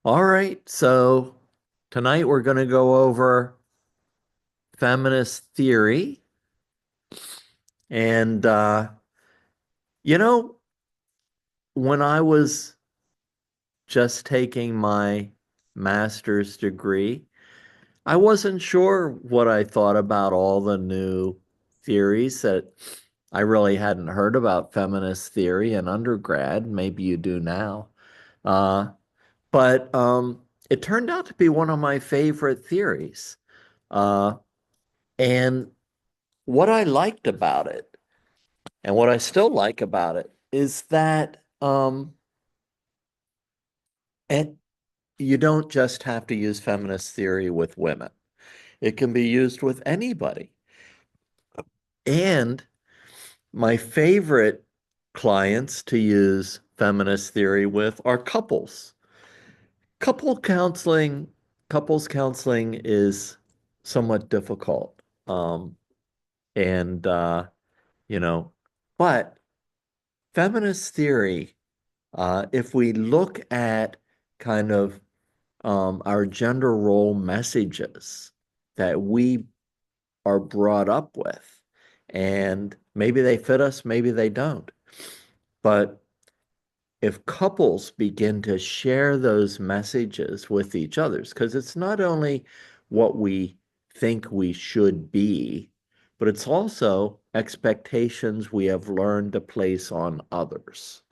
All right, so tonight we're going to go over feminist theory. And, you know, when I was just taking my master's degree, I wasn't sure what I thought about all the new theories that I really hadn't heard about feminist theory in undergrad. Maybe you do now. Uh, but it turned out to be one of my favorite theories. Uh, and what I liked about it and what I still like about it is that and you don't just have to use feminist theory with women. It can be used with anybody. And my favorite clients to use feminist theory with are couples. Couple counseling, couples counseling is somewhat difficult. And you know, but feminist theory, if we look at kind of our gender role messages that we are brought up with, and maybe they fit us, maybe they don't. But if couples begin to share those messages with each others, because it's not only what we think we should be, but it's also expectations we have learned to place on others.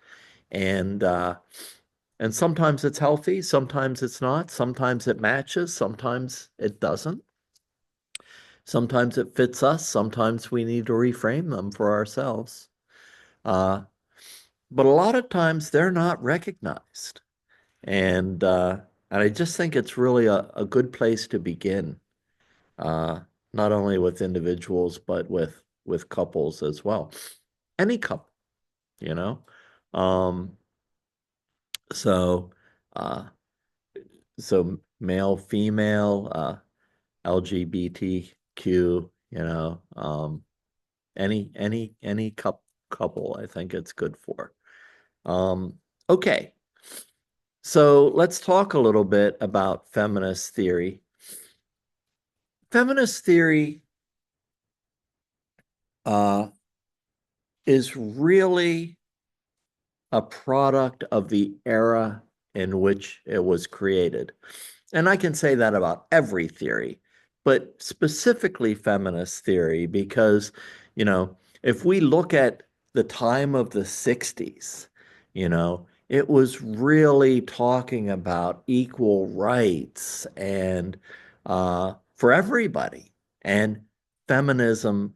And and sometimes it's healthy, sometimes it's not, sometimes it matches, sometimes it doesn't. Sometimes it fits us, sometimes we need to reframe them for ourselves. Uh, but a lot of times they're not recognized. And I just think it's really a good place to begin, uh, not only with individuals, but with couples as well. Any couple, you know. Um, so uh, so male, female, LGBTQ, any couple, I think it's good for. Um, okay, so let's talk a little bit about feminist theory. Feminist theory uh, is really a product of the era in which it was created. And I can say that about every theory, but specifically feminist theory, because, if we look at the time of the 60s, it was really talking about equal rights and for everybody. And feminism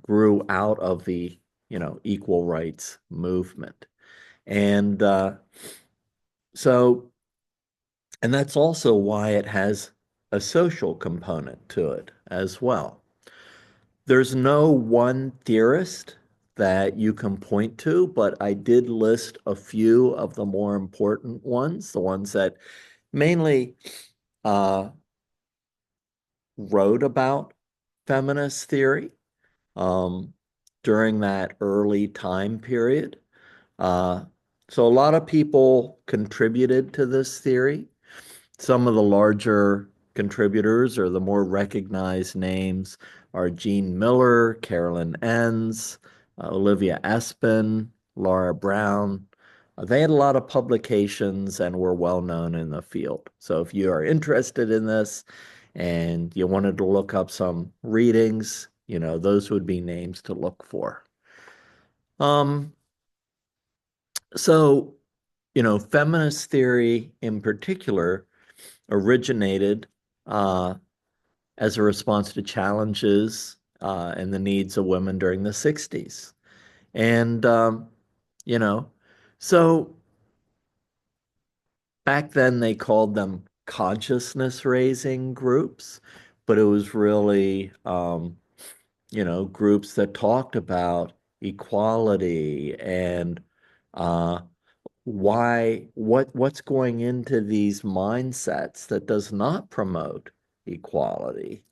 grew out of the, equal rights movement. And so, and that's also why it has a social component to it as well. There's no one theorist that you can point to, but I did list a few of the more important ones, the ones that mainly uh, wrote about feminist theory um, during that early time period. Uh, so a lot of people contributed to this theory. Some of the larger contributors or the more recognized names are Jean Miller, Carolyn Enns, Olivia Espin, Laura Brown. They had a lot of publications and were well known in the field. So if you are interested in this and you wanted to look up some readings, those would be names to look for. Um, so, feminist theory in particular originated uh, as a response to challenges and the needs of women during the 60s. And, you know, so back then they called them consciousness raising groups, but it was really, groups that talked about equality and uh, what's going into these mindsets that does not promote equality?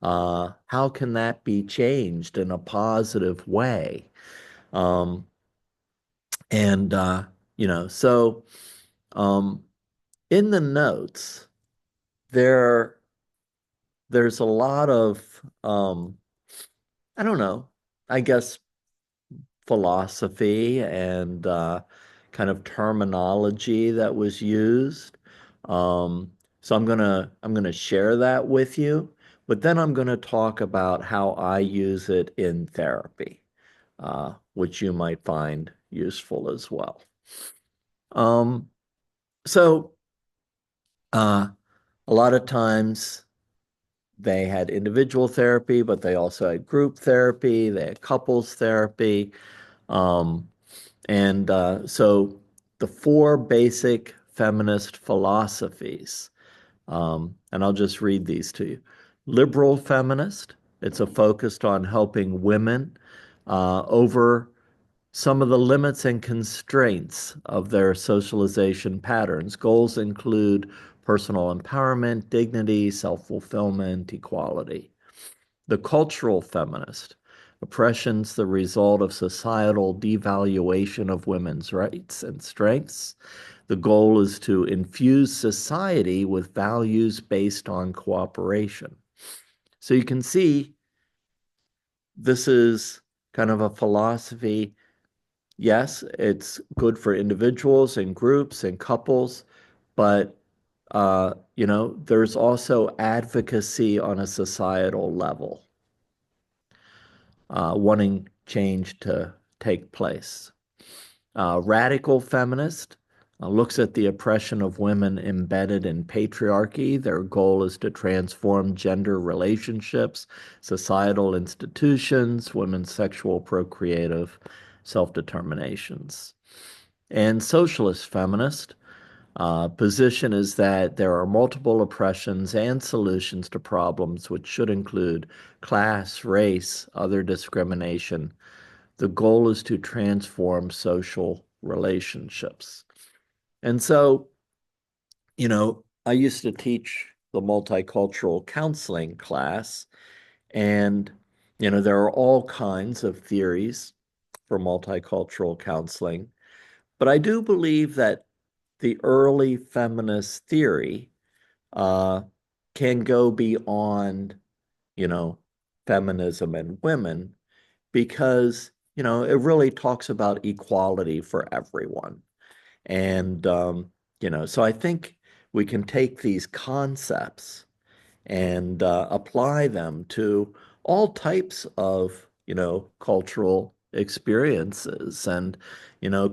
How can that be changed in a positive way? Um, and so um, in the notes, there there's a lot of I don't know, I guess philosophy and kind of terminology that was used. So I'm gonna share that with you, but then I'm gonna talk about how I use it in therapy, which you might find useful as well. Um, so uh, a lot of times they had individual therapy, but they also had group therapy, they had couples therapy. Um, and so the four basic feminist philosophies, and I'll just read these to you. Liberal feminist, it's a focused on helping women over some of the limits and constraints of their socialization patterns. Goals include personal empowerment, dignity, self-fulfillment, equality. The cultural feminist. Oppression's the result of societal devaluation of women's rights and strengths. The goal is to infuse society with values based on cooperation. So you can see this is kind of a philosophy. Yes, it's good for individuals and groups and couples, but there's also advocacy on a societal level, wanting change to take place. Radical feminist looks at the oppression of women embedded in patriarchy. Their goal is to transform gender relationships, societal institutions, women's sexual procreative self-determinations. And socialist feminist position is that there are multiple oppressions and solutions to problems, which should include class, race, other discrimination. The goal is to transform social relationships. And so, I used to teach the multicultural counseling class, and, there are all kinds of theories for multicultural counseling. But I do believe that the early feminist theory uh, can go beyond, you know, feminism and women because, it really talks about equality for everyone. And so I think we can take these concepts and apply them to all types of, cultural experiences and,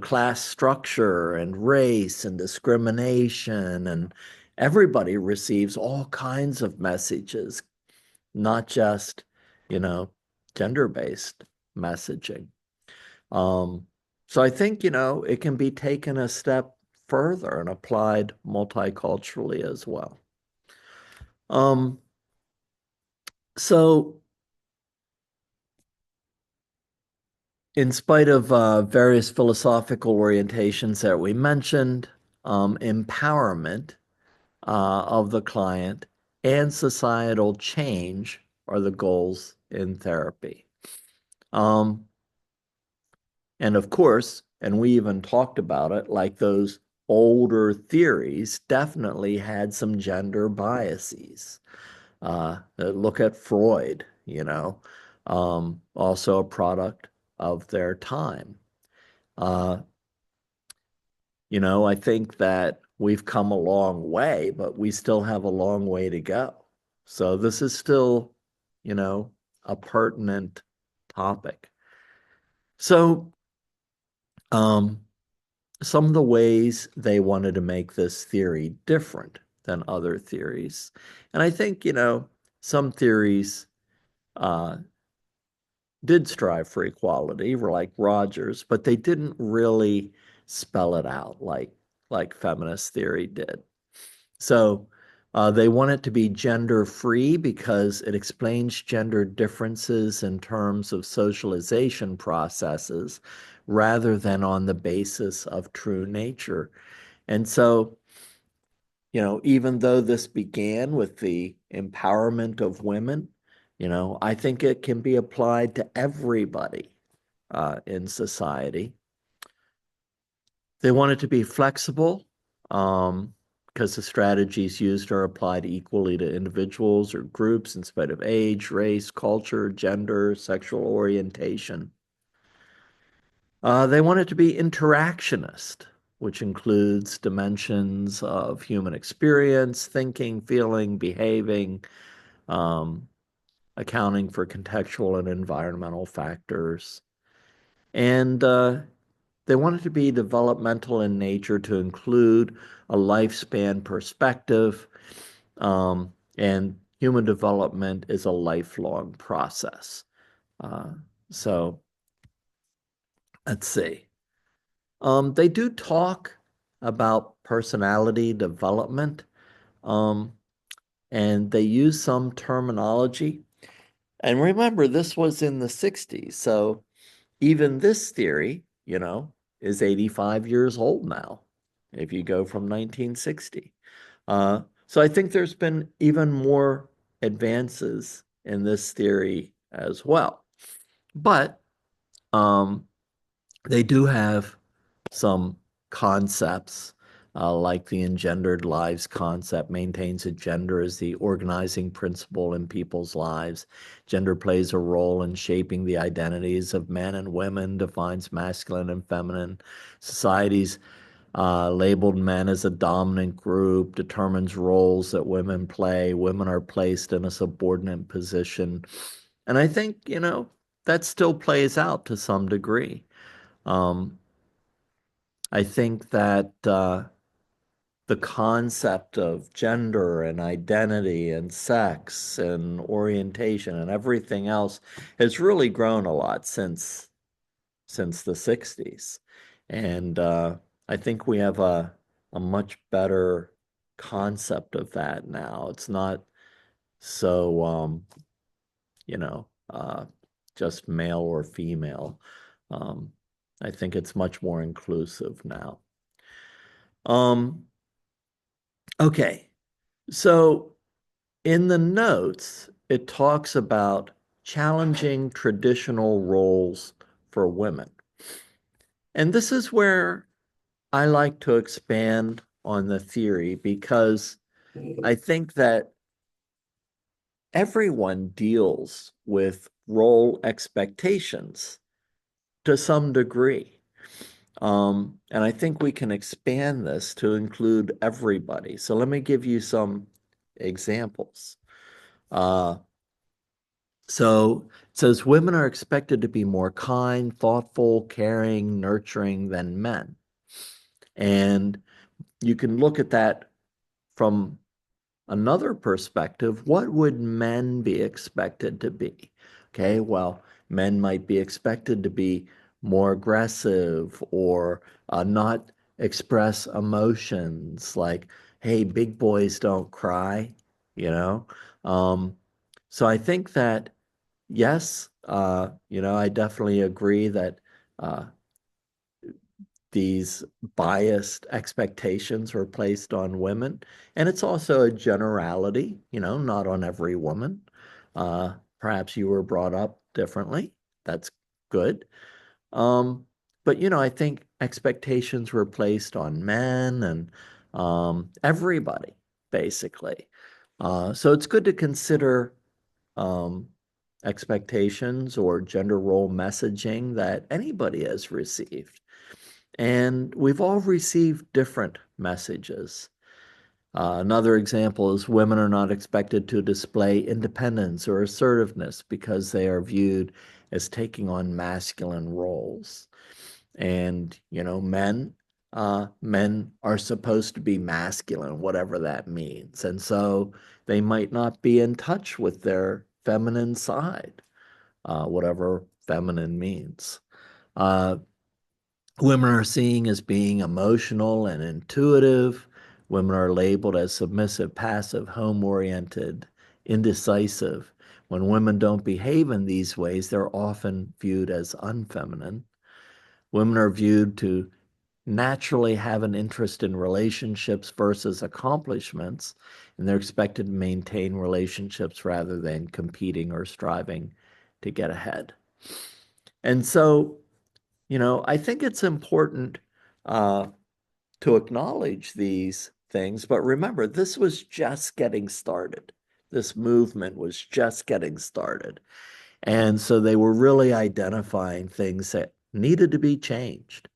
class structure and race and discrimination. And everybody receives all kinds of messages, not just, you know, gender-based messaging. Um, so I think, it can be taken a step further and applied multiculturally as well. Um, so in spite of various philosophical orientations that we mentioned, empowerment of the client and societal change are the goals in therapy. Um, and of course, and we even talked about it, like those older theories definitely had some gender biases. Look at Freud, also a product of their time. Uh, I think that we've come a long way, but we still have a long way to go. So this is still, you know, a pertinent topic. So, um, some of the ways they wanted to make this theory different than other theories. And I think, some theories uh, did strive for equality, like Rogers, but they didn't really spell it out like feminist theory did. So they want it to be gender free because it explains gender differences in terms of socialization processes rather than on the basis of true nature. And so, even though this began with the empowerment of women, I think it can be applied to everybody in society. They want it to be flexible. Um, because the strategies used are applied equally to individuals or groups in spite of age, race, culture, gender, sexual orientation. They want it to be interactionist, which includes dimensions of human experience, thinking, feeling, behaving, um, accounting for contextual and environmental factors. And they want it to be developmental in nature to include a lifespan perspective. And human development is a lifelong process. Uh, so let's see. They do talk about personality development, um, and they use some terminology. And remember, this was in the 60s. So even this theory, is 85 years old now, if you go from 1960. So I think there's been even more advances in this theory as well. But um, they do have some concepts, like the engendered lives concept maintains that gender is the organizing principle in people's lives. Gender plays a role in shaping the identities of men and women, defines masculine and feminine. Societies labeled men as a dominant group, determines roles that women play. Women are placed in a subordinate position. And I think, that still plays out to some degree. Um, I think that the concept of gender and identity and sex and orientation and everything else has really grown a lot since the 60s. And I think we have a much better concept of that now. It's not so you know, just male or female. Um, I think it's much more inclusive now. Um, okay, so in the notes, it talks about challenging traditional roles for women. And this is where I like to expand on the theory because I think that everyone deals with role expectations to some degree. And I think we can expand this to include everybody. So let me give you some examples. Uh, so it says women are expected to be more kind, thoughtful, caring, nurturing than men. And you can look at that from another perspective. What would men be expected to be? Okay, well, men might be expected to be more aggressive or not express emotions like, hey, big boys don't cry, you know? Um, so I think that, yes, I definitely agree that uh, these biased expectations are placed on women. And it's also a generality, not on every woman. Perhaps you were brought up differently. That's good. Um, but, I think expectations were placed on men and everybody, basically. So it's good to consider um, expectations or gender role messaging that anybody has received. And we've all received different messages. Another example is women are not expected to display independence or assertiveness because they are viewed as taking on masculine roles. And, men are supposed to be masculine, whatever that means. And so they might not be in touch with their feminine side, whatever feminine means. Uh, Women are seen as being emotional and intuitive. Women are labeled as submissive, passive, home-oriented, indecisive. When women don't behave in these ways, they're often viewed as unfeminine. Women are viewed to naturally have an interest in relationships versus accomplishments, and they're expected to maintain relationships rather than competing or striving to get ahead. And so I think it's important uh, to acknowledge these things. But remember, this was just getting started. This movement was just getting started. And so they were really identifying things that needed to be changed.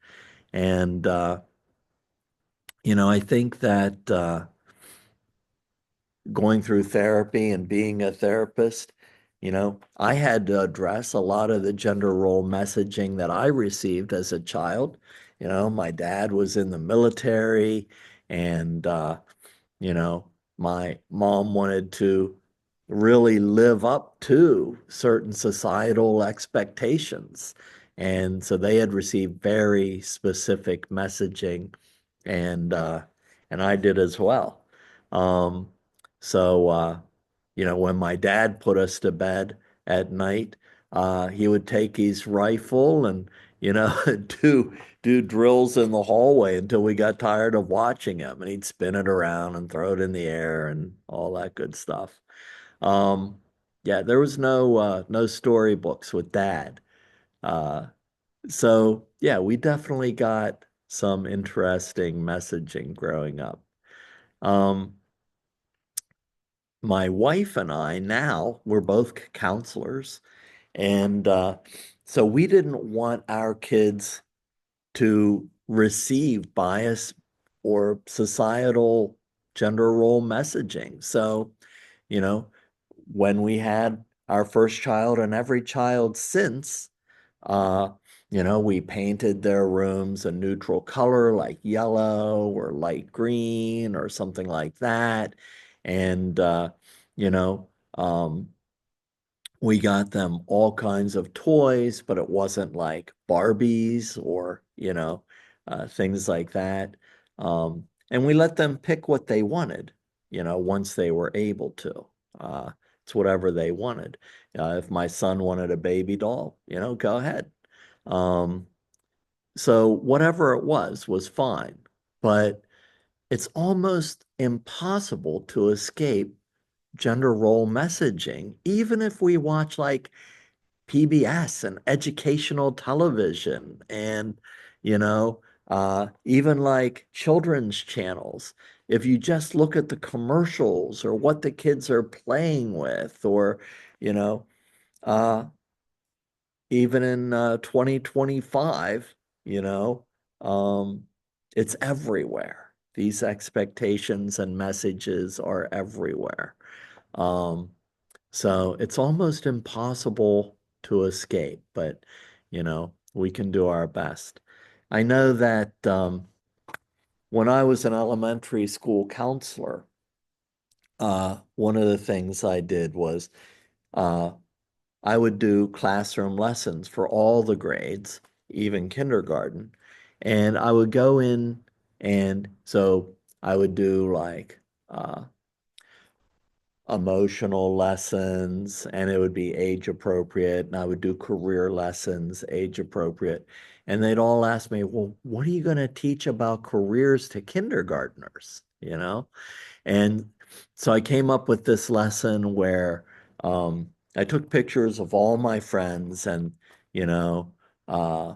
And, I think that going through therapy and being a therapist, I had to address a lot of the gender role messaging that I received as a child. My dad was in the military, and you know, my mom wanted to really live up to certain societal expectations. And so they had received very specific messaging, and and I did as well. Um, when my dad put us to bed at night, he would take his rifle and, do drills in the hallway until we got tired of watching him, and he'd spin it around and throw it in the air and all that good stuff. Um, yeah, there was no storybooks with Dad. Uh, so yeah, we definitely got some interesting messaging growing up. Um, my wife and I now, we're both counselors, and so we didn't want our kids to receive bias or societal gender role messaging. So, you know, when we had our first child and every child since, uh, we painted their rooms a neutral color like yellow or light green or something like that. And, you know, um, we got them all kinds of toys, but it wasn't like Barbies or, things like that. And we let them pick what they wanted, once they were able to. Uh, it's whatever they wanted. If my son wanted a baby doll, go ahead. Um, so whatever it was fine. But it's almost impossible to escape gender role messaging, even if we watch like PBS and educational television and, even like children's channels. If you just look at the commercials or what the kids are playing with, or, you know, uh, even in 2025, you know, um, it's everywhere. These expectations and messages are everywhere. Um, so it's almost impossible to escape, but we can do our best. I know that when I was an elementary school counselor, one of the things I did was uh, I would do classroom lessons for all the grades, even kindergarten, and I would go in, and so I would do like emotional lessons, and it would be age appropriate, and I would do career lessons age appropriate, and they'd all ask me, well, what are you going to teach about careers to kindergartners, and so I came up with this lesson where I took pictures of all my friends, and you know uh,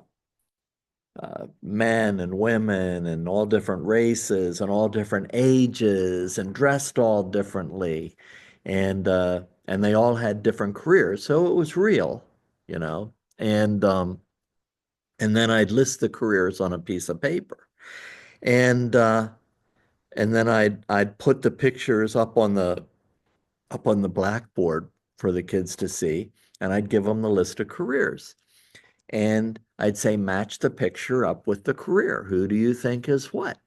men and women and all different races and all different ages and dressed all differently. And they all had different careers. So it was real, you know. And then I'd list the careers on a piece of paper. And and then I'd put the pictures up on the blackboard for the kids to see, and I'd give them the list of careers. And I'd say, match the picture up with the career. Who do you think is what?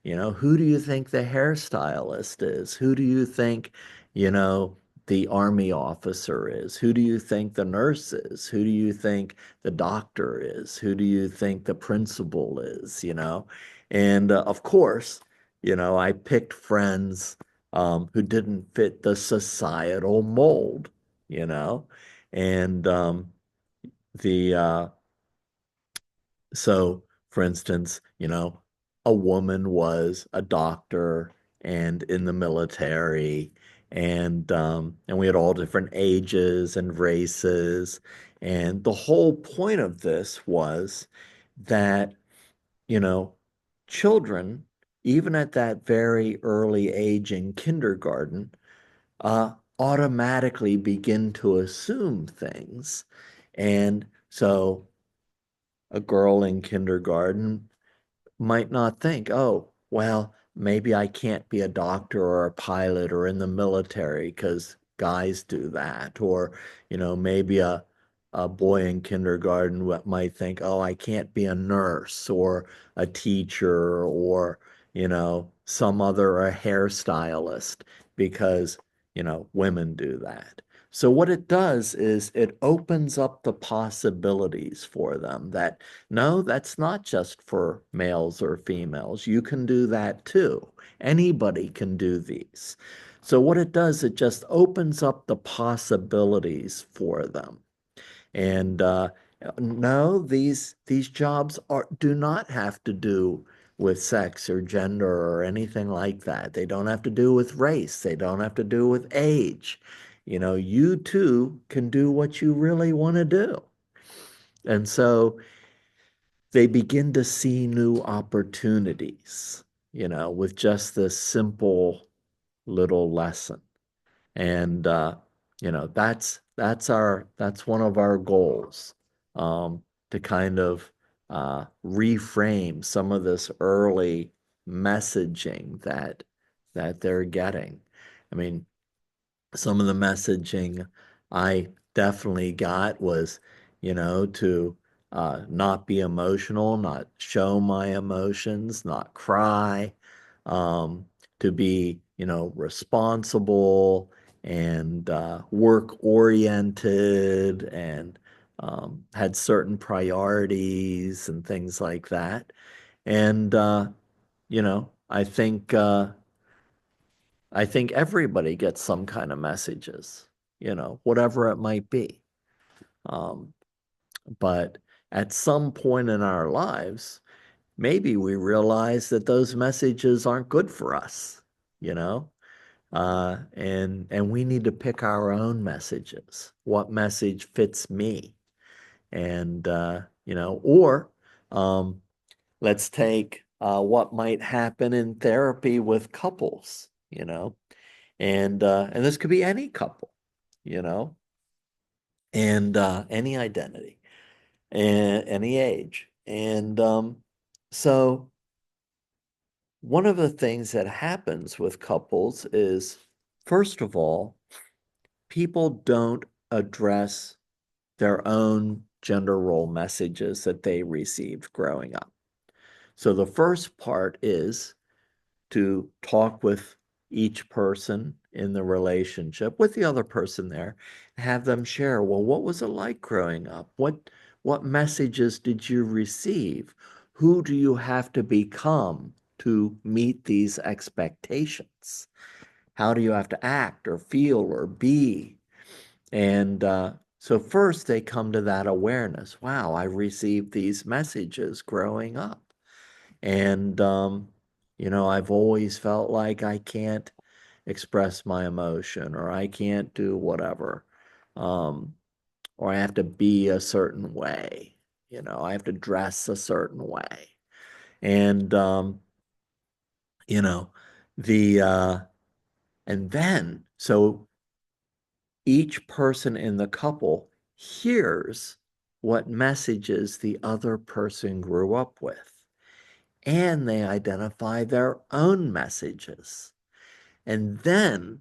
Who do you think the hairstylist is? Who do you think, the army officer is? Who do you think the nurse is? Who do you think the doctor is? Who do you think the principal is? And of course, I picked friends who didn't fit the societal mold, you know, and the so, for instance, a woman was a doctor and in the military, and we had all different ages and races. And the whole point of this was that, you know, children even at that very early age in kindergarten, automatically begin to assume things. And so a girl in kindergarten might not think, oh, well, maybe I can't be a doctor or a pilot or in the military because guys do that. Or, maybe a boy in kindergarten might think, oh, I can't be a nurse or a teacher or, some other a hairstylist because, women do that. So what it does is it opens up the possibilities for them that no, that's not just for males or females. You can do that too. Anybody can do these. So what it does, it just opens up the possibilities for them. And no, these jobs do not have to do with sex or gender or anything like that. They don't have to do with race. They don't have to do with age. You too can do what you really want to do. And so they begin to see new opportunities, with just this simple little lesson. And that's one of our goals, to kind of reframe some of this early messaging that they're getting. I mean, some of the messaging I definitely got was, to not be emotional, not show my emotions, not cry, um, to be, responsible and work oriented and had certain priorities and things like that. And, I think everybody gets some kind of messages, whatever it might be. Um, but at some point in our lives, maybe we realize that those messages aren't good for us, you know, and we need to pick our own messages. What message fits me? And or let's take what might happen in therapy with couples, and this could be any couple, you know, and any identity and any age. And so one of the things that happens with couples is, first of all, people don't address their own gender role messages that they received growing up. So the first part is to talk with each person in the relationship with the other person there, have them share, well, what was it like growing up? What messages did you receive? Who do you have to become to meet these expectations? How do you have to act or feel or be? And so first they come to that awareness. Wow, I received these messages growing up. And, I've always felt like I can't express my emotion or I can't do whatever. Um, or I have to be a certain way. I have to dress a certain way. And, you know, the, and then, so each person in the couple hears what messages the other person grew up with, and they identify their own messages. And then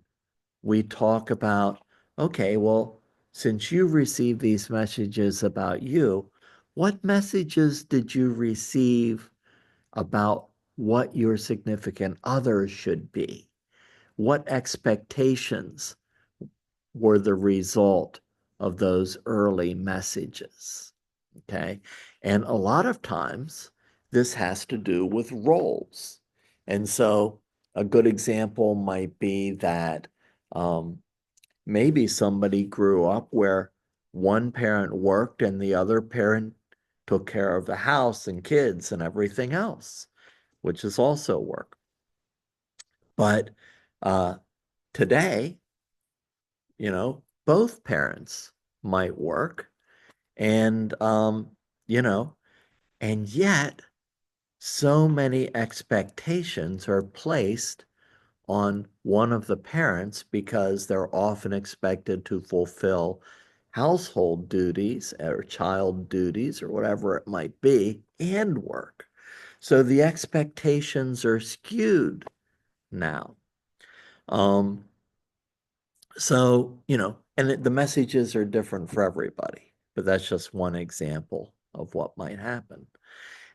we talk about, okay, well, since you received these messages about you, what messages did you receive about what your significant other should be? What expectations were the result of those early messages? Okay. And a lot of times this has to do with roles. And so a good example might be that um, maybe somebody grew up where one parent worked and the other parent took care of the house and kids and everything else, which is also work. But uh, today, both parents might work and, you know, and yet so many expectations are placed on one of the parents because they're often expected to fulfill household duties or child duties or whatever it might be and work. So the expectations are skewed now. Um, and the messages are different for everybody, but that's just one example of what might happen.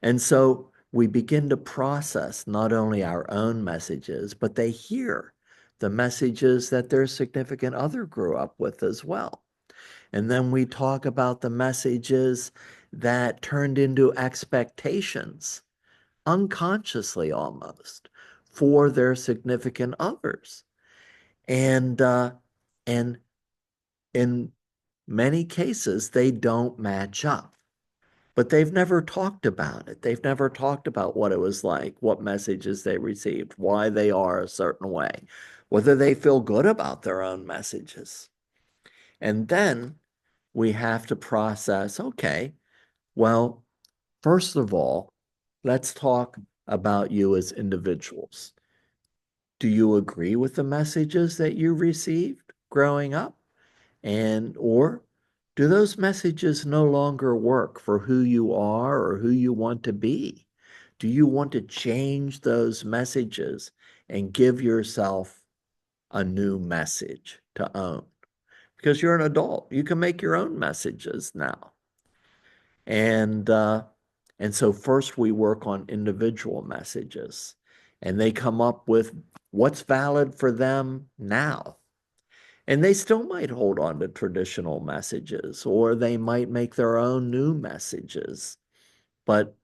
And so we begin to process not only our own messages, but they hear the messages that their significant other grew up with as well. And then we talk about the messages that turned into expectations, unconsciously almost, for their significant others. And in many cases, they don't match up. But they've never talked about it. They've never talked about what it was like, what messages they received, why they are a certain way, whether they feel good about their own messages. And then we have to process, okay, well, first of all, let's talk about you as individuals. Do you agree with the messages that you received growing up? And or do those messages no longer work for who you are or who you want to be? Do you want to change those messages and give yourself a new message to own? Because you're an adult, you can make your own messages now. And and so first we work on individual messages, and they come up with what's valid for them now. And they still might hold on to traditional messages, or they might make their own new messages. But,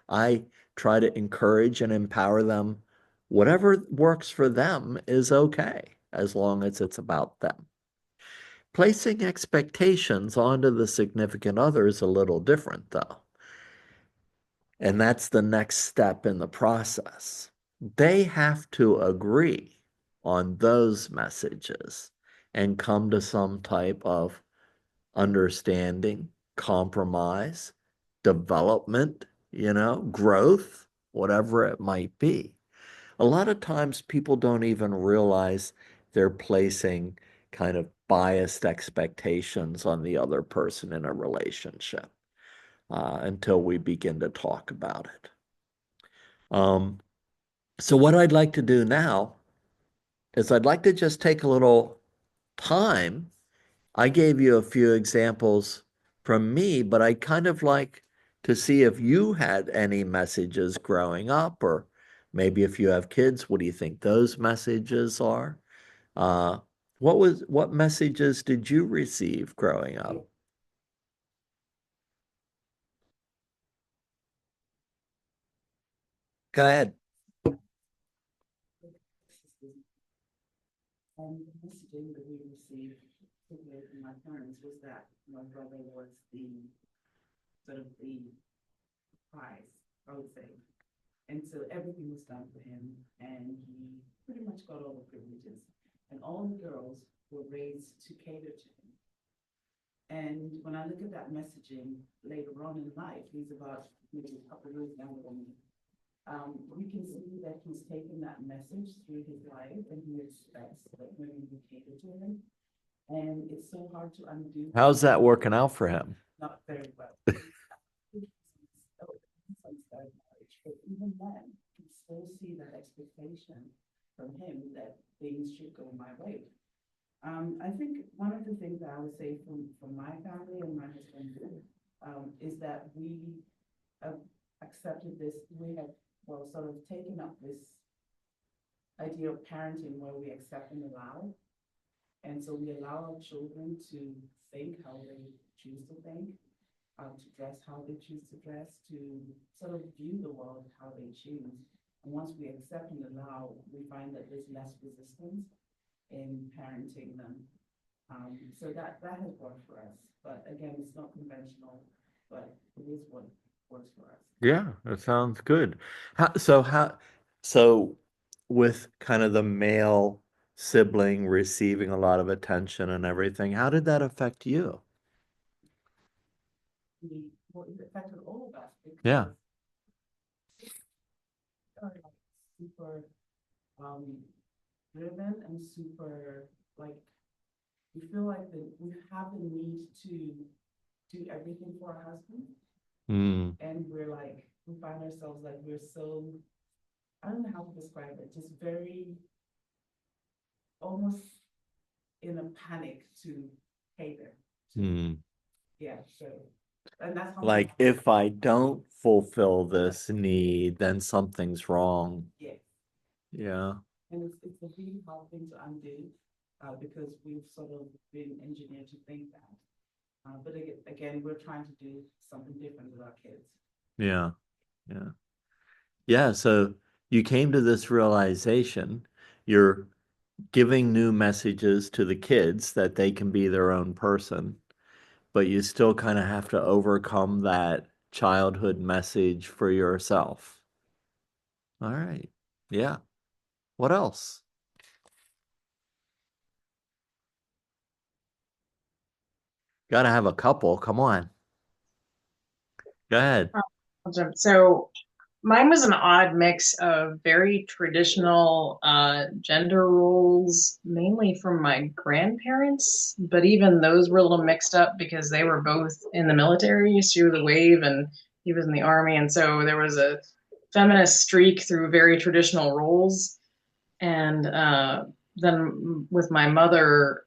I try to encourage and empower them. Whatever works for them is okay, as long as it's about them. Placing expectations onto the significant other is a little different, though. And that's the next step in the process. They have to agree on those messages and come to some type of understanding, compromise, development, growth, whatever it might be. A lot of times people don't even realize they're placing kind of biased expectations on the other person in a relationship until we begin to talk about it. Um, so, what I'd like to do now is I'd like to just take a little time. I gave you a few examples from me, but I'd kind of like to see if you had any messages growing up, or maybe if you have kids, what do you think those messages are? Uh, what messages did you receive growing up? Go ahead. And the messaging that we received particularly from my parents was that my brother was the sort of the prize, I would say. And so everything was done for him, and he pretty much got all the privileges. And all the girls were raised to cater to him. And when I look at that messaging later on in life, he's about maybe a couple of years younger than me. We can see that he's taken that message through his life, and he expects that women will cater to him. And it's so hard to undo. How's that working out for him? Not very well. But even then, you still see that expectation from him that things should go my way. I think one of the things that I would say from my family and my husband is that we have accepted this, we have, well, sort of taken up this idea of parenting where we accept and allow. And so we allow our children to think how they choose to think, to dress how they choose to dress, to sort of view the world how they choose. And once we accept and allow, we find that there's less resistance in parenting them. So that has worked for us. But again, it's not conventional, but it is what works for us. Yeah, that sounds good. So with kind of the male sibling receiving a lot of attention and everything, how did that affect you? Well, it affected all of us Yeah. because super um driven and super like we feel like we have the need to do everything for our husband, Mm, and we're like we find ourselves like we're so I don't know how to describe it, just very almost in a panic to cater to mm. yeah. So and that's how we Like if I don't fulfill this need, then something's wrong. yeah. Yeah. And it's a really hard thing to undo because we've sort of been engineered to think that. But again, we're trying to do something different with our kids. Yeah. Yeah. Yeah. So you came to this realization. You're giving new messages to the kids that they can be their own person, but you still kind of have to overcome that childhood message for yourself. All right. Yeah. What else? Got to have a couple. Come on. Go ahead. I'll jump. So mine was an odd mix of very traditional gender roles, mainly from my grandparents, but even those were a little mixed up because they were both in the military. She was a wave and he was in the army. And so there was a feminist streak through very traditional roles. And then with my mother,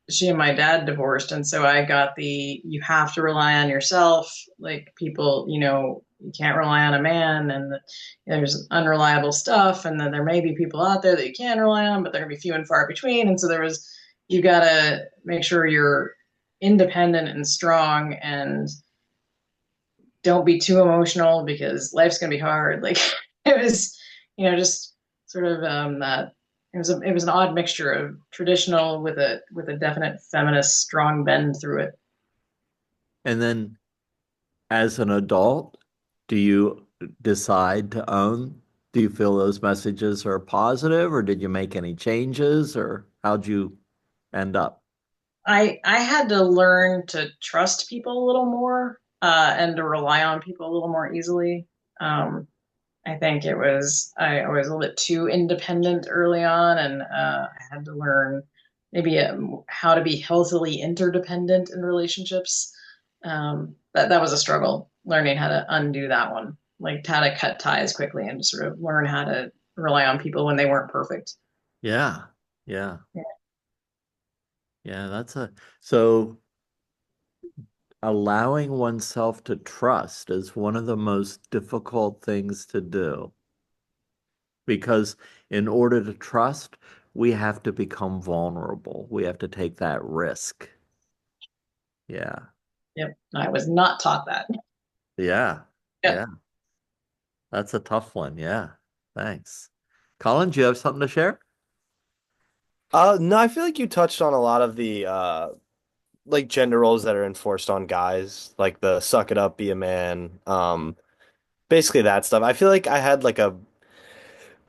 she and my dad divorced, and so I got the you have to rely on yourself, like people, you can't rely on a man, and there's unreliable stuff, and then there may be people out there that you can rely on, but they're gonna be few and far between. And so there was you gotta make sure you're independent and strong and don't be too emotional because life's gonna be hard. Like it was, just sort of that it was an odd mixture of traditional with a definite feminist strong bend through it. And then as an adult, do you decide to own? Do you feel those messages are positive, or did you make any changes, or how'd you end up? I had to learn to trust people a little more and to rely on people a little more easily. I think I was a little bit too independent early on, and I had to learn maybe how to be healthily interdependent in relationships. That was a struggle, learning how to undo that one, like how to cut ties quickly and sort of learn how to rely on people when they weren't perfect. Yeah. Yeah. Yeah. Yeah, so allowing oneself to trust is one of the most difficult things to do because in order to trust, we have to become vulnerable. We have to take that risk. Yeah. Yep. I was not taught that. Yeah. Yeah. Yeah. That's a tough one. Yeah. Thanks. Colin, do you have something to share? No, I feel like you touched on a lot of the like gender roles that are enforced on guys, like the suck it up, be a man, basically that stuff. I feel like I had like a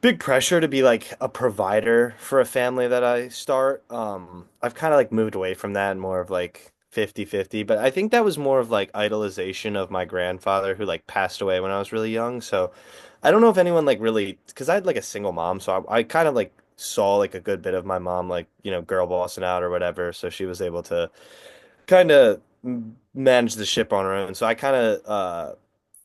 big pressure to be like a provider for a family that I start. I've kind of like moved away from that and more of like 50-50, but I think that was more of like idolization of my grandfather who like passed away when I was really young. So I don't know if anyone like really, because I had like a single mom, so I kind of like saw like a good bit of my mom like, girl bossing out or whatever, so she was able to kind of manage the ship on her own. So I kind of I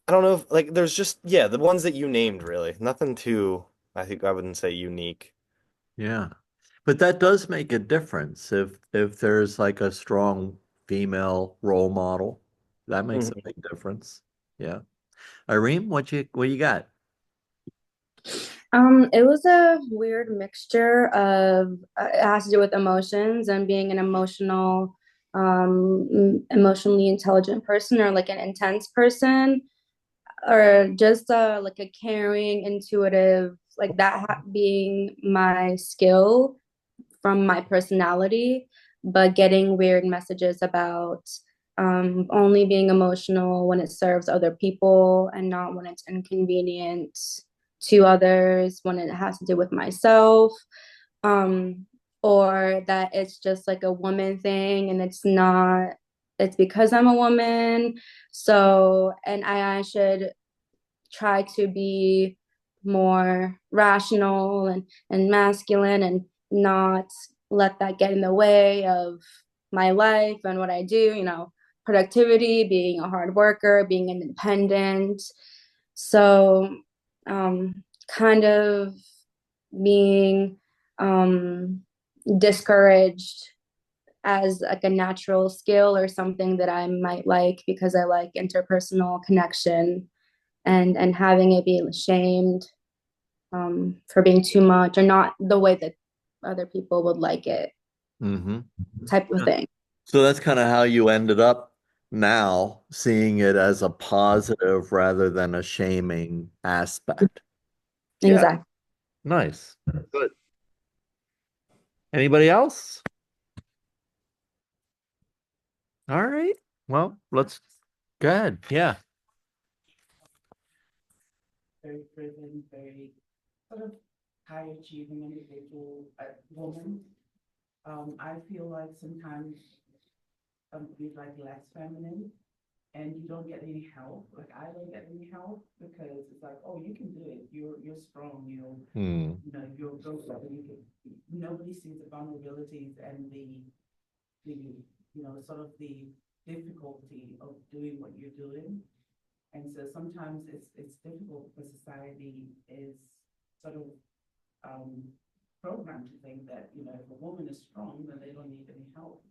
don't know if like there's just yeah, the ones that you named really. Nothing too I think I wouldn't say unique. Yeah. But that does make a difference if there's like a strong female role model. That makes a Mhm. big difference. Yeah. Irene, what you got? It was a weird mixture of it has to do with emotions and being an emotionally intelligent person or like an intense person or just like a caring, intuitive, like being my skill from my personality, but getting weird messages about only being emotional when it serves other people and not when it's inconvenient to others, when it has to do with myself, um, or that it's just like a woman thing and it's not, it's because I'm a woman. So, and I should try to be more rational and masculine and not let that get in the way of my life and what I do, productivity, being a hard worker, being independent. So, kind of being discouraged as like a natural skill or something that I might like because I like interpersonal connection and having it be shamed for being too much or not the way that other people would like it, Mm-hmm. type of thing. So that's kind of how you ended up now seeing it as a positive rather than a shaming aspect. Yeah, Exactly. nice. Good. Anybody else? All right. Well, let's go ahead. Yeah. Very driven, very sort of high achieving individual, woman. I feel like sometimes we're like less feminine and you don't get any help. Like I don't get any help because it's like, oh, you can do it. You're strong. Hmm. You're go-getter. You can. Nobody sees the vulnerabilities and the sort of the difficulty of doing what you're doing. And so sometimes it's difficult because society is sort of um, programmed to think that if a woman is strong, then they don't need any help.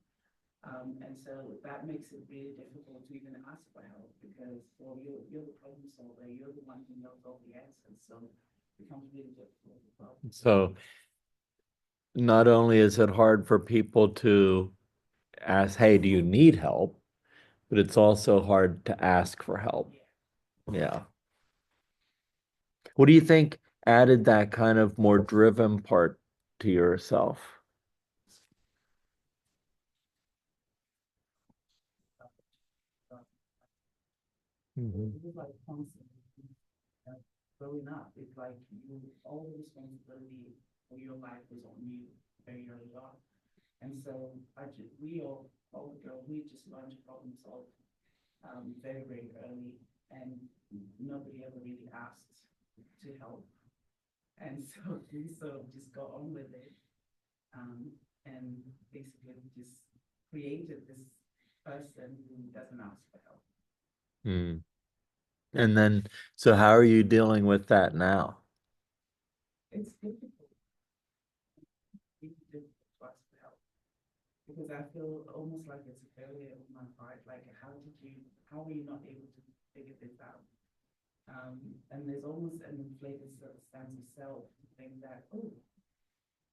And so that makes it really difficult to even ask for help because, well, you're the problem solver, you're the one who knows all the answers. So it becomes really difficult as well. So not only is it hard for people to ask, hey, do you need help? But it's also hard to ask for help. Yeah. What do you think added that kind of more driven part to yourself? Mhm. It was like constantly growing up. It's like all the responsibility for your life was on you very early on. And so all the girls, we just learned to problem solve very, very early, and nobody ever really asked to help. And so we sort of just got on with it, and basically just created this person who doesn't ask for help. Hmm. And then, so how are you dealing with that now? It's difficult. It's difficult to ask for help because I feel almost like it's a failure on my part. Like, how were you not able to figure this out? And there's almost an inflated sort of sense of self to think that, oh,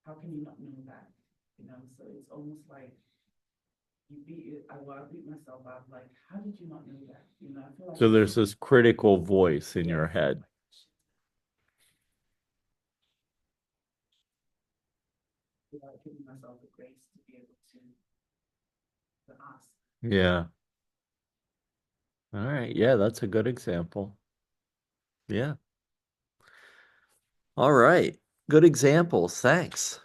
how can you not know that? So it's almost like I beat myself up, like, how did you not know that? I feel like So there's this critical voice in your yes, head. without giving myself the grace to be able to ask. Yeah. All right. Yeah, that's a good example. Yeah. All right. Good examples. Thanks.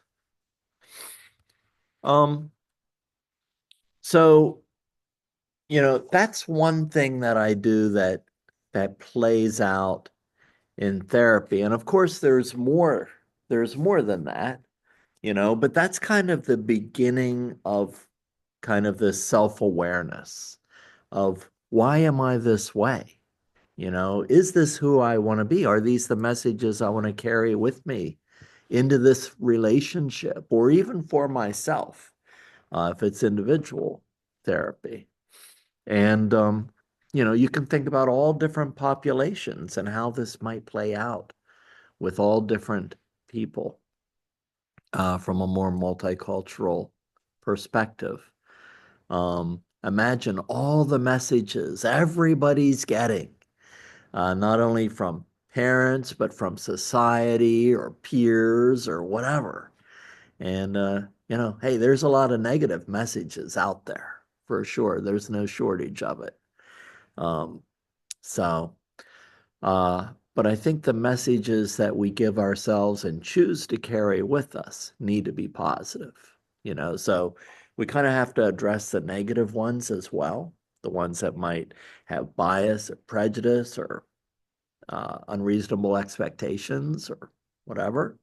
Um, so, that's one thing that I do that plays out in therapy. And of course, there's more than that, but that's kind of the beginning of kind of this self-awareness of why am I this way? Is this who I want to be? Are these the messages I want to carry with me into this relationship or even for myself, if it's individual therapy? And, you can think about all different populations and how this might play out with all different people from a more multicultural perspective. Imagine all the messages everybody's getting, not only from parents, but from society or peers or whatever. And, hey, there's a lot of negative messages out there for sure. There's no shortage of it. Um, so, but I think the messages that we give ourselves and choose to carry with us need to be positive, so we kind of have to address the negative ones as well, the ones that might have bias or prejudice or unreasonable expectations or whatever.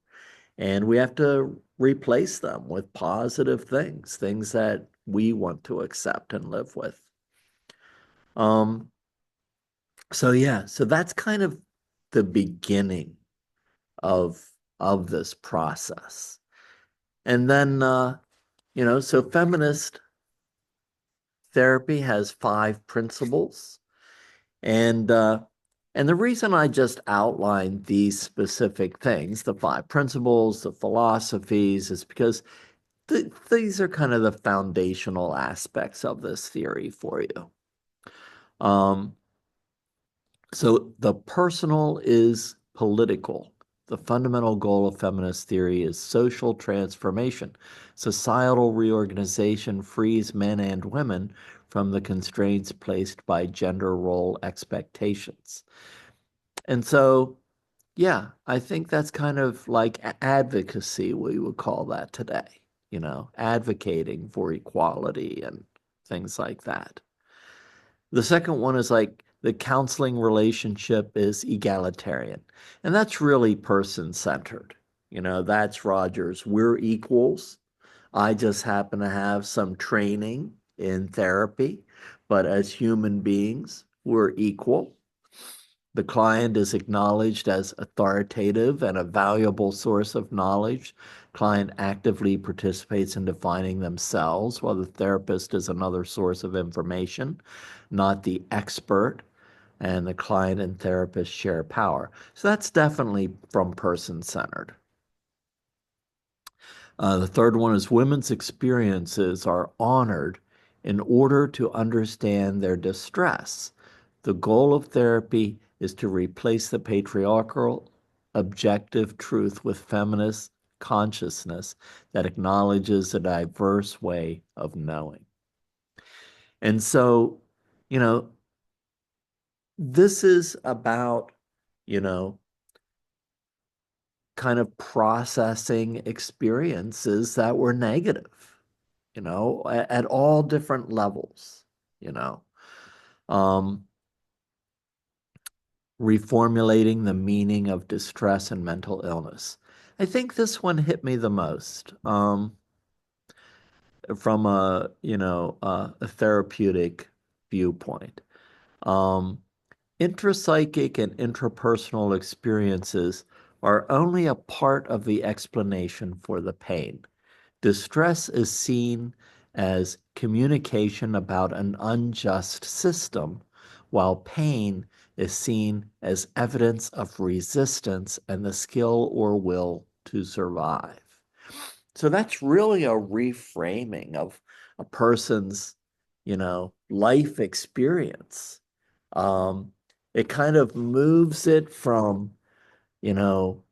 And we have to replace them with positive things, things that we want to accept and live with. Um, so yeah, so that's kind of the beginning of of this process. And then so feminist therapy has five principles. And the reason I just outlined these specific things, the five principles, the philosophies, is because these are kind of the foundational aspects of this theory for you. Um, so the personal is political. The fundamental goal of feminist theory is social transformation. Societal reorganization frees men and women from the constraints placed by gender role expectations. And so, yeah, I think that's kind of like advocacy, we would call that today, advocating for equality and things like that. The second one is like the counseling relationship is egalitarian. And that's really person centered. That's Rogers. We're equals. I just happen to have some training in therapy, but as human beings, we're equal. The client is acknowledged as authoritative and a valuable source of knowledge. Client actively participates in defining themselves, while the therapist is another source of information, not the expert. And the client and therapist share power. So that's definitely from person centered. The third one is women's experiences are honored in order to understand their distress. The goal of therapy is to replace the patriarchal objective truth with feminist consciousness that acknowledges a diverse way of knowing. And so, you know, this is about, you know, kind of processing experiences that were negative, at all different levels, you know. Um, Reformulating the meaning of distress and mental illness. I think this one hit me the most, from a therapeutic viewpoint. Um, Intrapsychic and intrapersonal experiences are only a part of the explanation for the pain. Distress is seen as communication about an unjust system, while pain is seen as evidence of resistance and the skill or will to survive. So that's really a reframing of a person's, life experience. Um, it kind of moves it from, you know,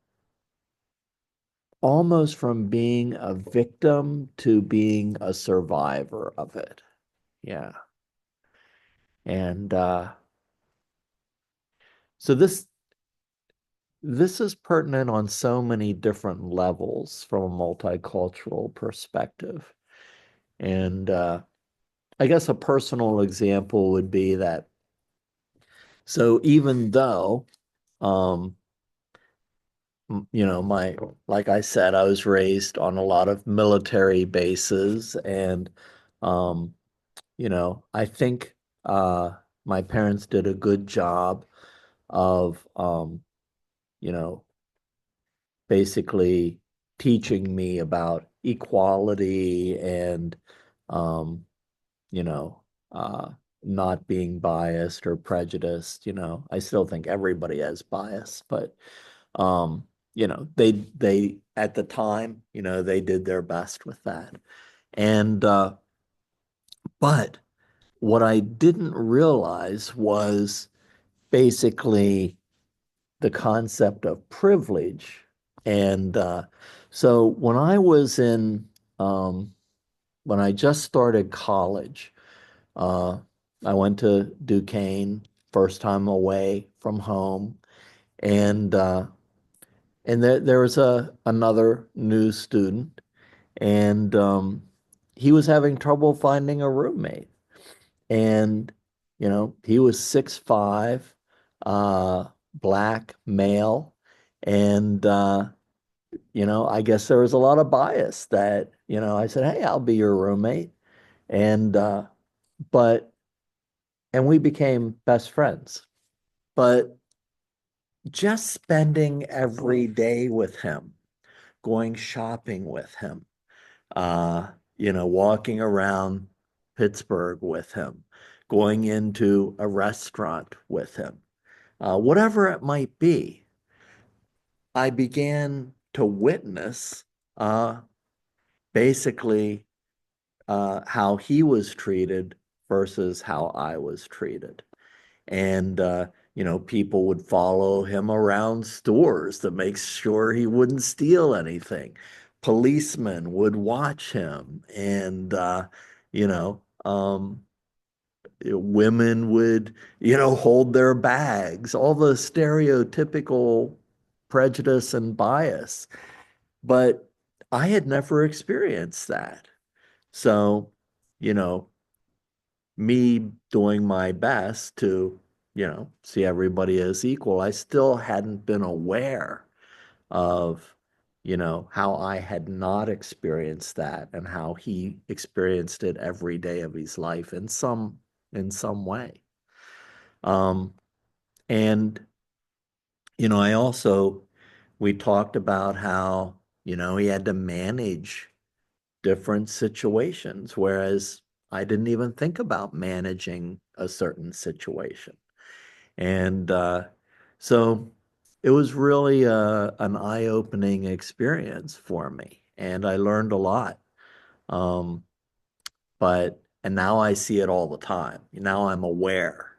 almost from being a victim to being a survivor of it. Yeah. And so this is pertinent on so many different levels from a multicultural perspective. And I guess a personal example would be that, so even though um like I said, I was raised on a lot of military bases, and um I think my parents did a good job of you know basically teaching me about equality and um you know uh not being biased or prejudiced. I still think everybody has bias, but um they at the time, they did their best with that. And but what I didn't realize was basically the concept of privilege. And so um, when I just started college, uh, I went to Duquesne, first time away from home, and there was another new student, and he was having trouble finding a roommate. And he was 6'5", black male. And, I guess there was a lot of bias that, I said, hey, I'll be your roommate. And, but, and we became best friends. But just spending every day with him, going shopping with him, uh, walking around Pittsburgh with him, going into a restaurant with him, whatever it might be, I began to witness basically how he was treated versus how I was treated. And, people would follow him around stores to make sure he wouldn't steal anything. Policemen would watch him, and, you know, um, women would, hold their bags, all the stereotypical prejudice and bias. But I had never experienced that. So, you know, me doing my best to, see everybody as equal, I still hadn't been aware of, how I had not experienced that and how he experienced it every day of his life in some way. Um, and, I also, we talked about how, he had to manage different situations, whereas I didn't even think about managing a certain situation. And so it was really an eye-opening experience for me, and I learned a lot. Um, and now I see it all the time. Now I'm aware,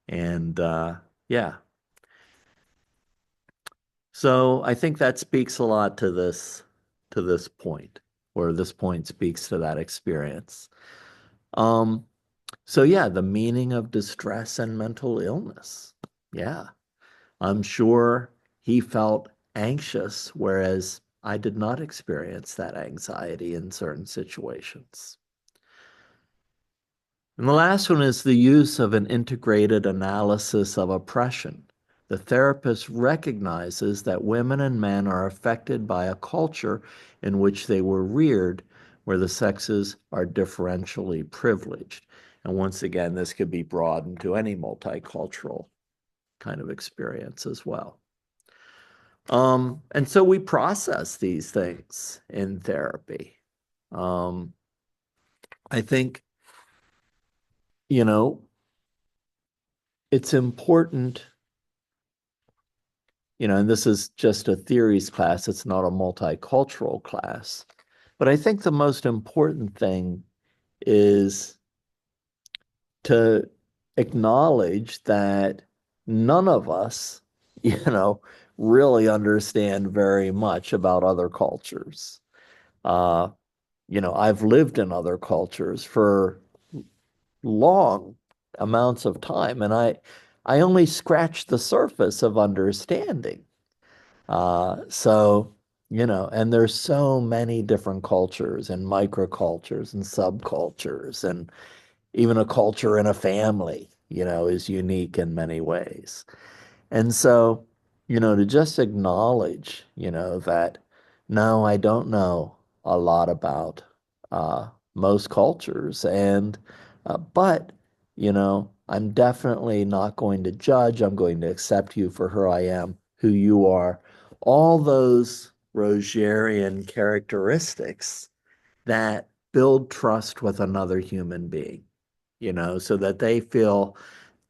and yeah. So I think that speaks a lot to this point, or this point speaks to that experience. Um, so yeah, the meaning of distress and mental illness. Yeah, I'm sure he felt anxious, whereas I did not experience that anxiety in certain situations. And the last one is the use of an integrated analysis of oppression. The therapist recognizes that women and men are affected by a culture in which they were reared, where the sexes are differentially privileged. And once again, this could be broadened to any multicultural kind of experience as well. And so we process these things in therapy. Um, I think, you know, it's important, and this is just a theories class, it's not a multicultural class. But I think the most important thing is to acknowledge that none of us, really understand very much about other cultures. Uh, I've lived in other cultures for long amounts of time, and I only scratched the surface of understanding. So, and there's so many different cultures and microcultures and subcultures, and even a culture in a family, is unique in many ways. And so, to just acknowledge, that no, I don't know a lot about most cultures, and but, I'm definitely not going to judge. I'm going to accept you for who I am, who you are. All those Rogerian characteristics that build trust with another human being, so that they feel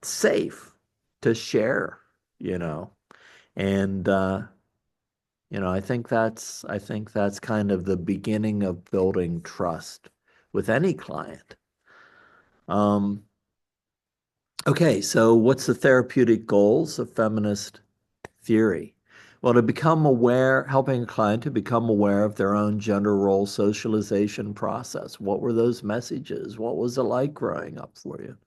safe to share, you know. And I think that's kind of the beginning of building trust with any client. Um, okay, so what's the therapeutic goals of feminist theory? Well, to become aware, helping a client to become aware of their own gender role socialization process. What were those messages? What was it like growing up for you?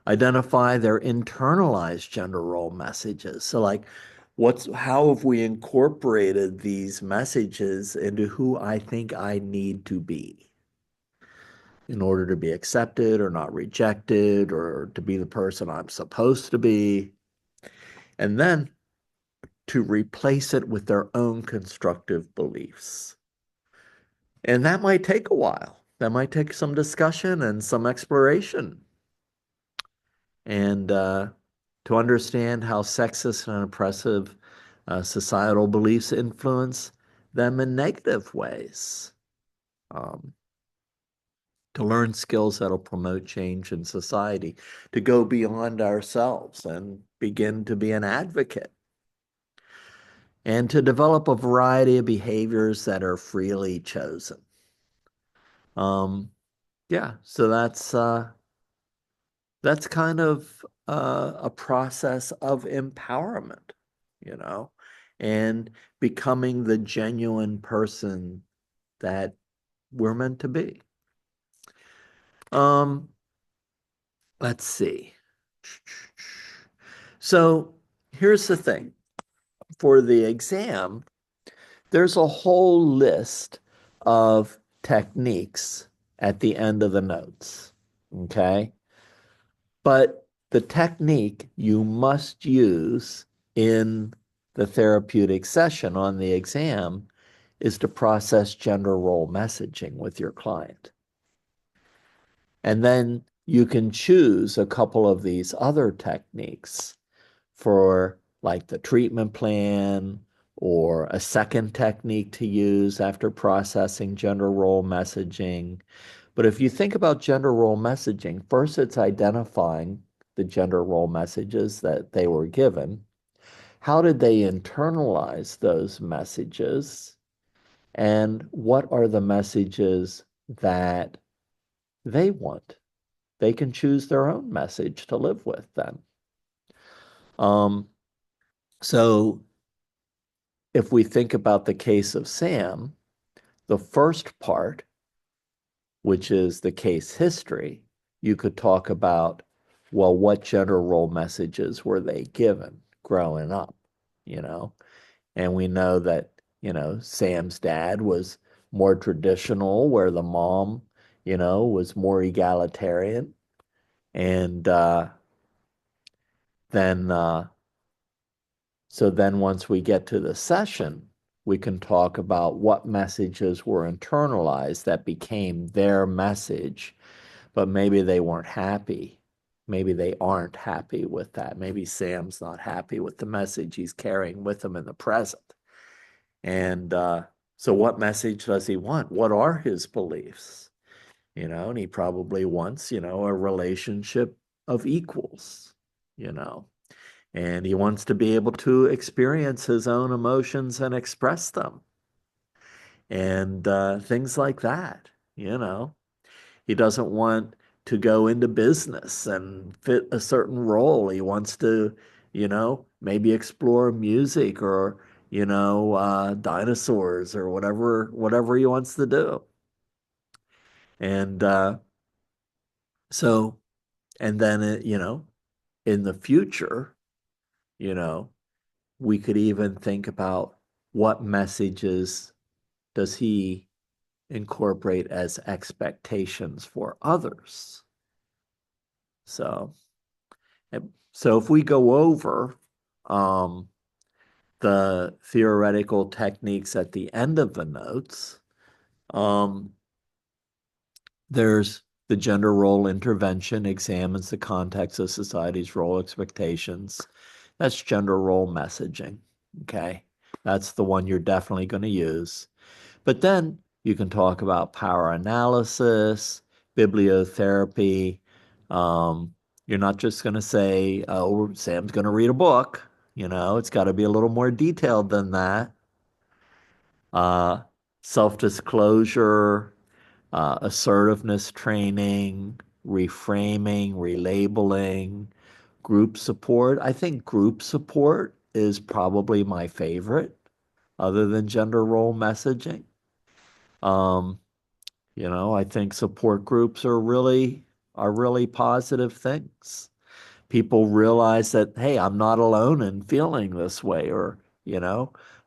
Identify their internalized gender role messages. So like how have we incorporated these messages into who I think I need to be in order to be accepted or not rejected or to be the person I'm supposed to be? and then to replace it with their own constructive beliefs. And that might take a while. That might take some discussion and some exploration. And to understand how sexist and oppressive societal beliefs influence them in negative ways. Um, to learn skills that'll promote change in society, to go beyond ourselves and begin to be an advocate, and to develop a variety of behaviors that are freely chosen. Um, yeah, so that's kind of a process of empowerment, you know, and becoming the genuine person that we're meant to be. Um, let's see. So here's the thing. For the exam, there's a whole list of techniques at the end of the notes. Okay. But the technique you must use in the therapeutic session on the exam is to process gender role messaging with your client. And then you can choose a couple of these other techniques for like the treatment plan or a second technique to use after processing gender role messaging. But if you think about gender role messaging, first it's identifying the gender role messages that they were given. How did they internalize those messages? And what are the messages that they want? They can choose their own message to live with then. Um, so if we think about the case of Sam, the first part, which is the case history, you could talk about, well, what gender role messages were they given growing up, you know? And we know that, Sam's dad was more traditional, where the mom, was more egalitarian. And then so then once we get to the session, we can talk about what messages were internalized that became their message, but maybe they weren't happy. Maybe they aren't happy with that. Maybe Sam's not happy with the message he's carrying with him in the present. And so what message does he want? What are his beliefs? And he probably wants, a relationship of equals, you know and he wants to be able to experience his own emotions and express them and things like that. He doesn't want to go into business and fit a certain role. He wants to, maybe explore music or, dinosaurs or whatever he wants to do. And so, and then, in the future, you know, we could even think about what messages does he incorporate as expectations for others. So, so if we go over um, the theoretical techniques at the end of the notes, um, there's the gender role intervention examines the context of society's role expectations. That's gender role messaging. Okay. That's the one you're definitely going to use. But then you can talk about power analysis, bibliotherapy. You're not just going to say, oh, Sam's going to read a book. It's got to be a little more detailed than that. Uh, Self-disclosure, assertiveness training, reframing, relabeling, group support. I think group support is probably my favorite, other than gender role messaging. Um, I think support groups are really positive things. People realize that, hey, I'm not alone in feeling this way, or,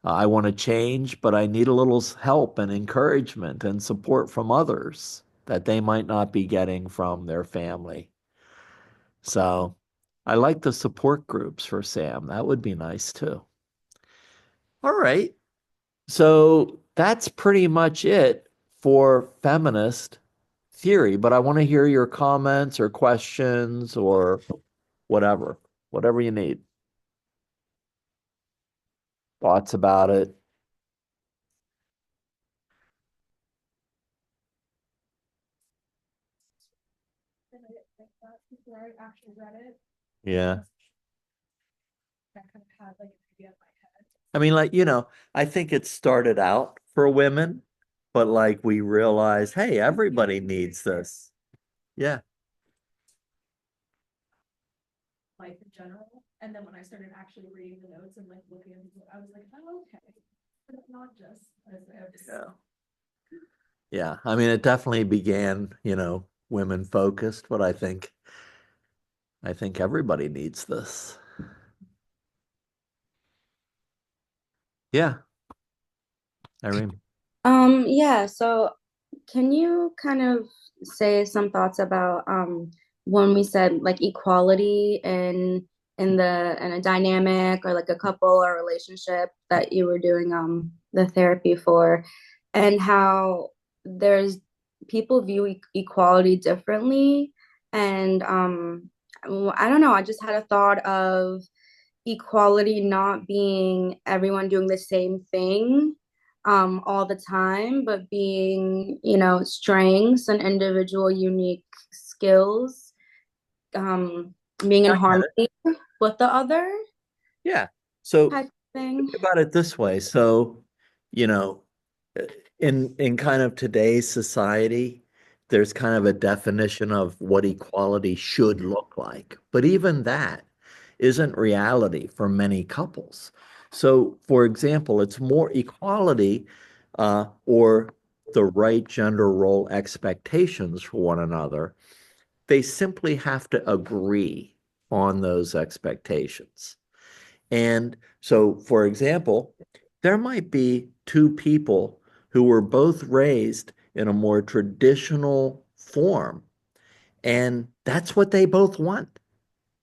I want to change, but I need a little help and encouragement and support from others that they might not be getting from their family. So, I like the support groups for Sam. That would be nice too. All right. So that's pretty much it for feminist theory, but I want to hear your comments or questions or whatever, whatever you need. Thoughts about it. Before I actually read it, Yeah. I kind of had like an idea in my head. I mean, like, I think it started out for women, but like we realized, hey, everybody needs this. Yeah. Life in general. And then when I started actually reading the notes and like looking at it, I was like, oh, okay. It's not just as if. Yeah. Yeah. I mean, it definitely began, women focused, but I think everybody needs this. Yeah. Irene. Yeah, so can you kind of say some thoughts about when we said like equality in a dynamic or like a couple or relationship that you were doing the therapy for, and how there's people view equality differently, and I don't know, I just had a thought of equality not being everyone doing the same thing all the time, but being, strengths and individual unique skills, being in I get it. harmony with the other Yeah. So type of thing. think about it this way. So, you know, in kind of today's society, there's kind of a definition of what equality should look like. But even that isn't reality for many couples. So, for example, it's more equality or the right gender role expectations for one another. They simply have to agree on those expectations. And so, for example, there might be two people who were both raised in a more traditional form, and that's what they both want.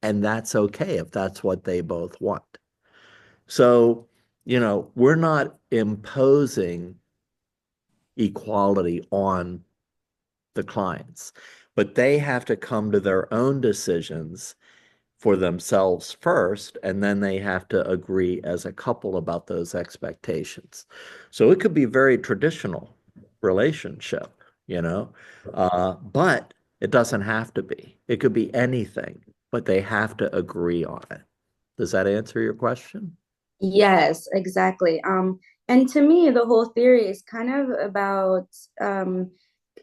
And that's okay if that's what they both want. So, we're not imposing equality on the clients, but they have to come to their own decisions for themselves first, and then they have to agree as a couple about those expectations. So it could be very traditional relationship, but it doesn't have to be. It could be anything, but they have to agree on it. Does that answer your question? Yes, exactly. And to me, the whole theory is kind of about um,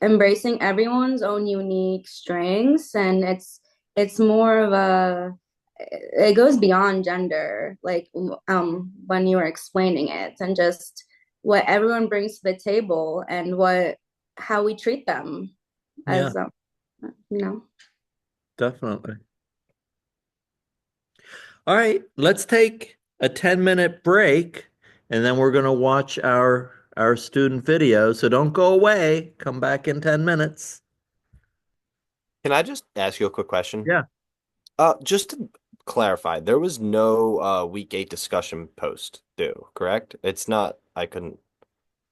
embracing everyone's own unique strengths, and it's more of it goes beyond gender, like when you were explaining it, and just what everyone brings to the table and how we treat them Yeah, as you know. definitely. All right, let's take a 10-minute break and then we're going to watch our student video. So don't go away. Come back in 10 minutes. Can I just ask you a quick question? Yeah. Just to clarify, there was no week 8 discussion post due, correct? It's not, I couldn't,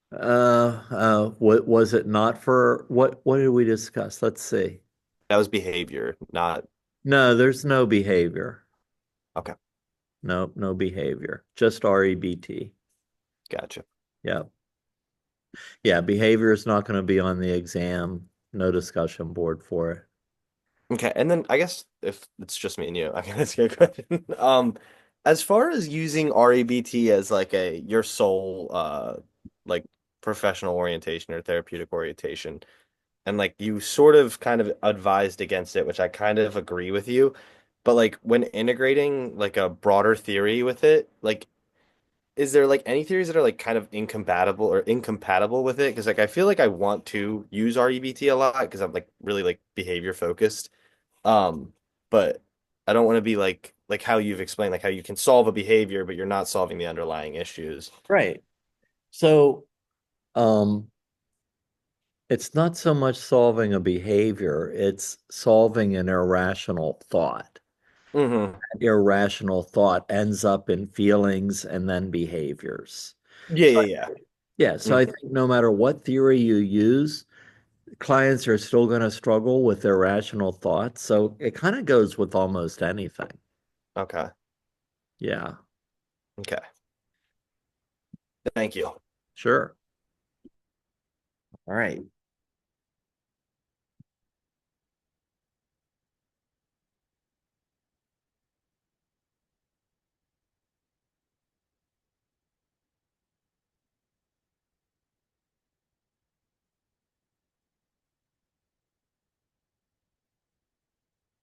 What was it not for what did we discuss? Let's see. that was behavior, not, No, there's no behavior. okay, No, no behavior. Just REBT. gotcha. Yeah. Yeah, behavior is not going to be on the exam. No discussion board for it. Okay, and then I guess if it's just me and you, I can ask you a question. As far as using REBT as like your sole like professional orientation or therapeutic orientation, and like you sort of kind of advised against it, which I kind of agree with you, but like when integrating like a broader theory with it, like is there like any theories that are like kind of incompatible with it? Because like I feel like I want to use REBT a lot because I'm like really like behavior focused. Um, but I don't want to be like how you've explained, like how you can solve a behavior, but you're not solving the underlying issues. Right. So, um, it's not so much solving a behavior, it's solving an irrational thought. Hmm. Irrational thought ends up in feelings and then behaviors. Yeah, So, yeah, yeah, so yeah. I think no matter what theory you use, clients are still going to struggle with their rational thoughts. So it kind of goes with almost anything. Okay. Yeah, Okay. Thank you. sure. All right.